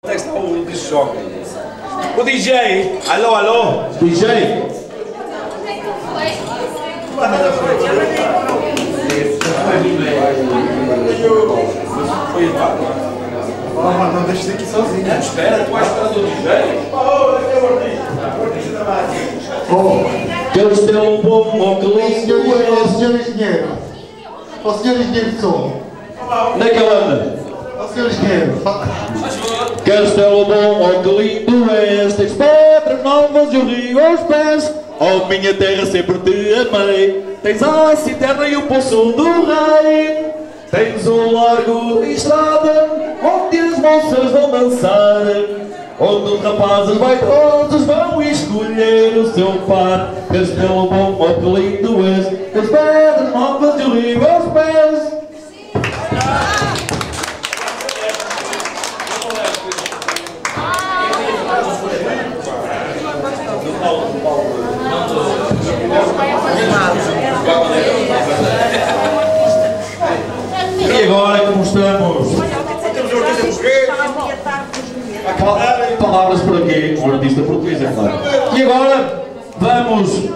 Onde é que está o disc jockey? O DJ! Alô, alô! DJ! Não deixes aqui sozinho. Não, espera, tu vais esperar do DJ? Deus deu um bom óculos. Senhor engenheiro. Ó senhor engenheiro de som. Onde é que ele anda? Ó senhor engenheiro. Castelo bom, ó que lindo és. Tens pedras novas e o rio aos pés. Ó minha terra sempre te amei. Tens a citerna e o poço do rei. Tens um largo de estrada onde as moças vão dançar. Onde os rapazes vaidosos vão escolher o seu par. Castelo bom, ó que lindo és. Tens pedras novas e o rio aos pés. E agora como estamos? Palavras por aqui, um artista português, é claro. E agora vamos